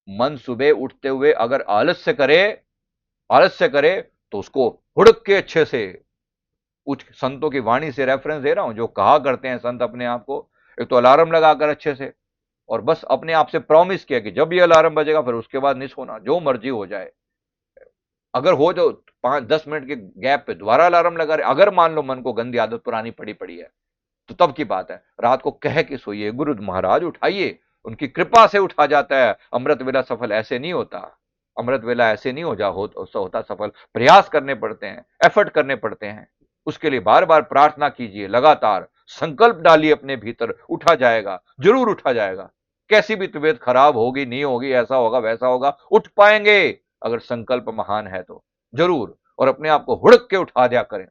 मन सुबह उठते हुए अगर आलस्य करे तो उसको हुड़क के अच्छे से, कुछ संतों की वाणी से रेफरेंस दे रहा हूं, जो कहा करते हैं संत अपने आप को, एक तो अलार्म लगाकर अच्छे से, और बस अपने आप से प्रॉमिस किया कि जब ये अलार्म बजेगा फिर उसके बाद नहीं सोना, जो मर्जी हो जाए। अगर हो जो 5-10 मिनट के गैप पे दोबारा अलार्म लगा रहे, अगर मान लो मन को गंदी आदत पुरानी पड़ी पड़ी है, तो तब की बात है, रात को कह के सोइए, गुरु महाराज उठाइए, उनकी कृपा से उठा जाता है। अमृत वेला सफल ऐसे नहीं होता, अमृत वेला ऐसे नहीं होता सफल, प्रयास करने पड़ते हैं, एफर्ट करने पड़ते हैं। उसके लिए बार बार प्रार्थना कीजिए, लगातार संकल्प डालिए अपने भीतर, उठा जाएगा, जरूर उठा जाएगा। कैसी भी तबीयत खराब होगी, नहीं होगी, ऐसा होगा वैसा होगा, उठ पाएंगे। अगर संकल्प महान है तो जरूर, और अपने आप को हुड़क के उठा दिया करें।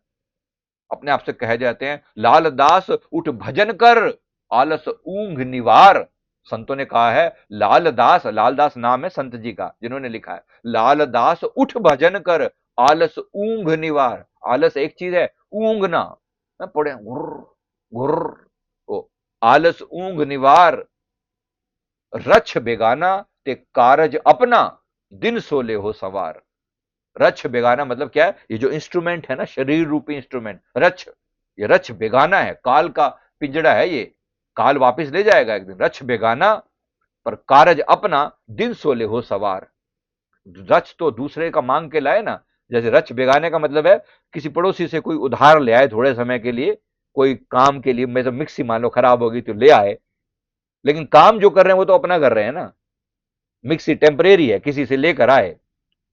अपने आप से कह जाते हैं, लाल दास उठ भजन कर, आलस ऊंघ निवार। संतों ने कहा है, लाल दास नाम है संत जी का जिन्होंने लिखा है, लाल दास उठ भजन कर, आलस ऊंघ निवार। आलस एक चीज है, ऊंघना पड़े गुर्र गुर्र, ओ आलस ऊंघ निवार। रछ बेगाना ते कारज अपना, दिन सोले हो सवार। रछ बेगाना मतलब क्या है, ये जो इंस्ट्रूमेंट है ना, शरीर रूपी इंस्ट्रूमेंट रछ, ये रछ बेगाना है, काल का पिंजड़ा है ये, काल वापस ले जाएगा एक दिन। रछ बेगाना पर कारज अपना, दिन सोले हो सवार। रछ तो दूसरे का मांग के लाए ना, जैसे रछ बेगाने का मतलब है किसी पड़ोसी से कोई उधार ले आए थोड़े समय के लिए, कोई काम के लिए, मैं तो मिक्सी मान लो खराब होगी तो ले आए, लेकिन काम जो कर रहे हैं वो तो अपना कर रहे हैं ना, मिक्सी टेम्परेरी है, किसी से लेकर आए।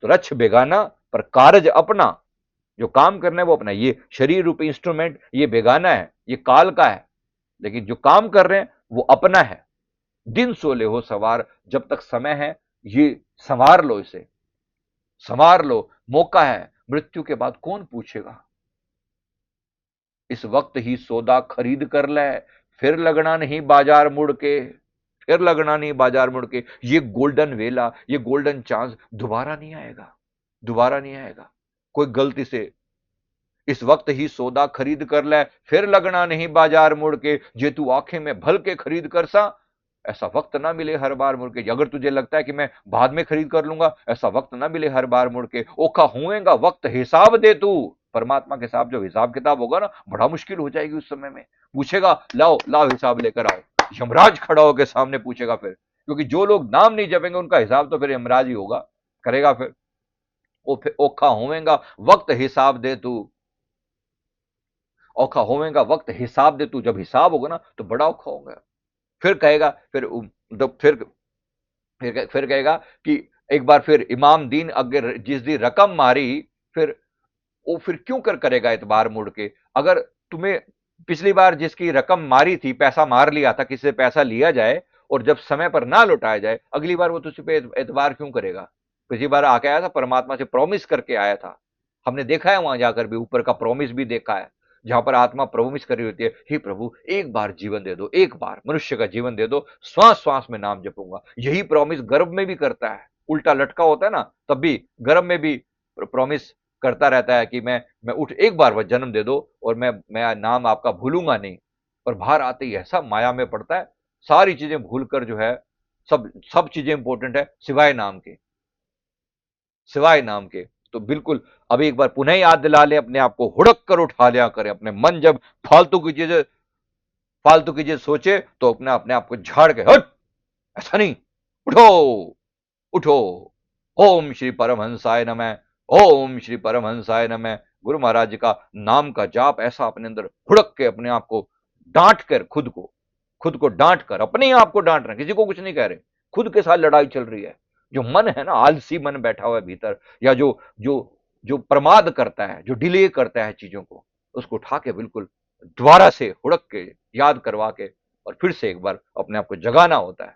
तो रछ बेगाना पर कारज अपना, जो काम करना है वो अपना, ये शरीर रूपी इंस्ट्रूमेंट ये बेगाना है, ये काल का है, लेकिन जो काम कर रहे हैं वो अपना है। दिन सोले हो सवार, जब तक समय है ये संवार लो, इसे संवार लो, मौका है, मृत्यु के बाद कौन पूछेगा। इस वक्त ही सौदा खरीद कर ले, फिर लगना नहीं बाजार मुड़ के, फिर लगना नहीं बाजार मुड़ के। ये गोल्डन वेला, ये गोल्डन चांस दोबारा नहीं आएगा, दोबारा नहीं आएगा। कोई गलती से इस वक्त ही सौदा खरीद कर ले, फिर लगना नहीं बाजार मुड़ के, जे तू आंखें में भल के खरीद कर सा, ऐसा वक्त ना मिले हर बार मुड़ के। अगर तुझे लगता है कि मैं बाद में खरीद कर लूंगा, ऐसा वक्त ना मिले हर बार मुड़ के। ओखा हुएगा वक्त हिसाब दे तू, परमात्मा के साथ जो हिसाब किताब होगा ना, बड़ा मुश्किल हो जाएगी उस समय में। पूछेगा, लाओ लाओ हिसाब लेकर आओ, यमराज खड़ा होकर सामने पूछेगा फिर, क्योंकि जो लोग नाम नहीं जपेंगे उनका हिसाब तो फिर यमराज ही होगा, करेगा फिर। ओखा होवेगा वक्त हिसाब दे तू, औखा होवेगा वक्त हिसाब दे तू। जब हिसाब होगा ना तो बड़ा औखा होगा। फिर कहेगा, फिर कहेगा कि एक बार फिर इमाम दीन अगर जिस दी रकम मारी, फिर वो फिर क्यों करेगा इतबार मुड़ के। अगर तुम्हें पिछली बार जिसकी रकम मारी थी, पैसा मार लिया था, किसी से पैसा लिया जाए और जब समय पर ना लौटाया जाए, अगली बार वो तुझ पे एतबार क्यों करेगा। पिछली बार आके आया था, परमात्मा से प्रॉमिस करके आया था, हमने देखा है वहां जाकर भी, ऊपर का प्रॉमिस भी देखा है, जहां पर आत्मा प्रॉमिस करी होती है, हे प्रभु एक बार जीवन दे दो, एक बार मनुष्य का जीवन दे दो, श्वास श्वास में नाम जपूंगा। यही प्रॉमिस गर्भ में भी करता है, उल्टा लटका होता है ना, तब भी गर्भ में भी प्रॉमिस करता रहता है कि मैं उठ, एक बार वह जन्म दे दो और मैं नाम आपका भूलूंगा नहीं। पर बाहर आते ही ऐसा माया में पड़ता है, सारी चीजें भूलकर जो है, सब सब चीजें इंपॉर्टेंट है सिवाय नाम के, सिवाय नाम के। तो बिल्कुल अभी एक बार पुनः याद दिला ले अपने आप को, हुड़क कर उठा लिया करें अपने मन। जब फालतू की चीज सोचे तो अपने आप को झाड़ के, हट, ऐसा नहीं, उठो उठो। ओम श्री परमहंसाय नमः, ओम श्री परमहंसाय नमः। गुरु महाराज जी का नाम का जाप ऐसा अपने अंदर हुड़क के, अपने आप को डांट कर, खुद को डांट कर, अपने आप को डांट रहे, किसी को कुछ नहीं कह रहे, खुद के साथ लड़ाई चल रही है। जो मन है ना, आलसी मन बैठा हुआ है भीतर, या जो जो जो प्रमाद करता है, जो डिले करता है चीजों को, उसको उठा के बिल्कुल दोबारा से हुड़क के याद करवा के, और फिर से एक बार अपने आप को जगाना होता है,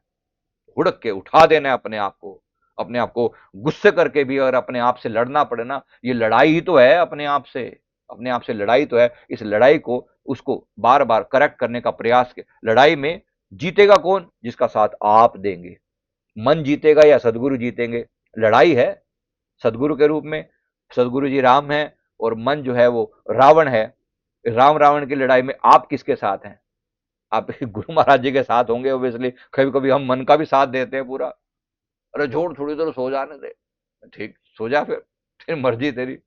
हुड़क के उठा देना है अपने आप को। अपने आप को गुस्से करके भी अगर अपने आप से लड़ना पड़े ना, ये लड़ाई ही तो है अपने आप से, अपने आप से लड़ाई तो है। इस लड़ाई को, उसको बार बार करेक्ट करने का प्रयास के, लड़ाई में जीतेगा कौन, जिसका साथ आप देंगे। मन जीतेगा या सदगुरु जीतेंगे, लड़ाई है सदगुरु के रूप में। सदगुरु जी राम है और मन जो है वो रावण है। राम रावण की लड़ाई में आप किसके साथ हैं, आप गुरु महाराज जी के साथ होंगे ऑब्वियसली। कभी कभी हम मन का भी साथ देते हैं पूरा, अरे जोड़ थोड़ी देर सो जाने दे। ठीक, सो जा फिर मर्जी तेरी।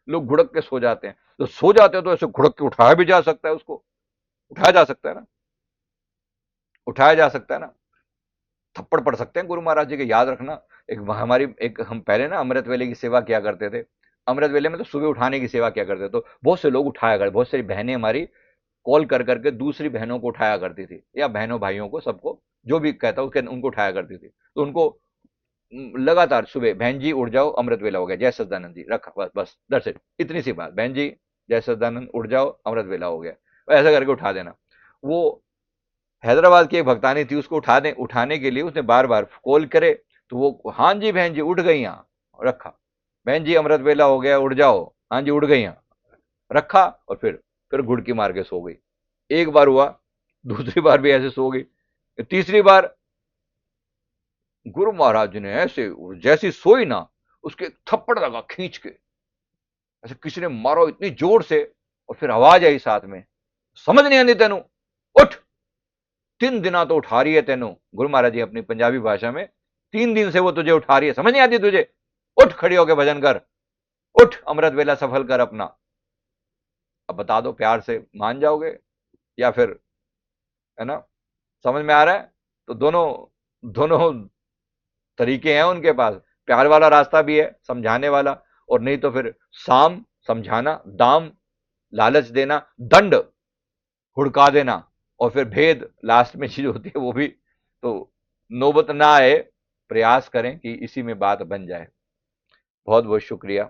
लोग घुड़क के सो जाते हैं, तो सो जाते हैं तो ऐसे घुड़क के उठाया भी जा सकता है, उसको उठाया जा सकता है ना, उठाया जा सकता है ना। थप्पड़ पड़ सकते हैं गुरु महाराज जी के, याद रखना। एक हम पहले ना अमृत वेले की सेवा किया करते थे। अमृत वेले में तो सुबह उठाने की सेवा किया करते, तो बहुत से लोग उठाया करते, बहुत सारी बहनें हमारी कॉल कर करके दूसरी बहनों को उठाया करती थी, या बहनों भाइयों को, सबको जो भी कहता उनको उठाया करती थी। तो उनको लगातार सुबह, बहन जी उठ जाओ अमृत वेला हो गया, जय सच्चिदानंद जी, रखा बस बस, दैट्स इट, इतनी सी बात, बहन जी जय सच्चिदानंद उठ जाओ अमृत वेला हो गया, ऐसा करके उठा देना। वो हैदराबाद की एक भक्तानी थी, उसको उठाने के लिए उसने बार बार कॉल करे, तो वो हाँ जी बहन जी उठ गई, यहाँ रखा। बहन जी अमृत वेला हो गया उठ जाओ, हाँ जी उठ गई, यहाँ रखा, और फिर गुड़की मार के सो गई। एक बार हुआ, दूसरी बार भी ऐसे सो गई, तीसरी बार गुरु महाराज जी ने ऐसे, जैसी सोई ना, उसके एक थप्पड़ लगा खींच के, ऐसे किसी ने मारो इतनी जोर से, और फिर आवाज आई साथ में, समझ नहीं आती तेनू, उठ, 3 दिन तो उठा रही है तेनू, गुरु महाराज जी अपनी पंजाबी भाषा में, 3 दिन से वो तुझे उठा रही है, समझ नहीं आती तुझे, उठ खड़ी होके भजन कर, उठ अमृत वेला सफल कर अपना। अब बता दो, प्यार से मान जाओगे या फिर, है ना, समझ में आ रहा है? तो दोनों दोनों तरीके हैं उनके पास, प्यार वाला रास्ता भी है समझाने वाला, और नहीं तो फिर साम समझाना, दाम लालच देना, दंड हुड़का देना, और फिर भेद लास्ट में चीज होती है वो भी। तो नौबत ना आए, प्रयास करें कि इसी में बात बन जाए। बहुत बहुत शुक्रिया।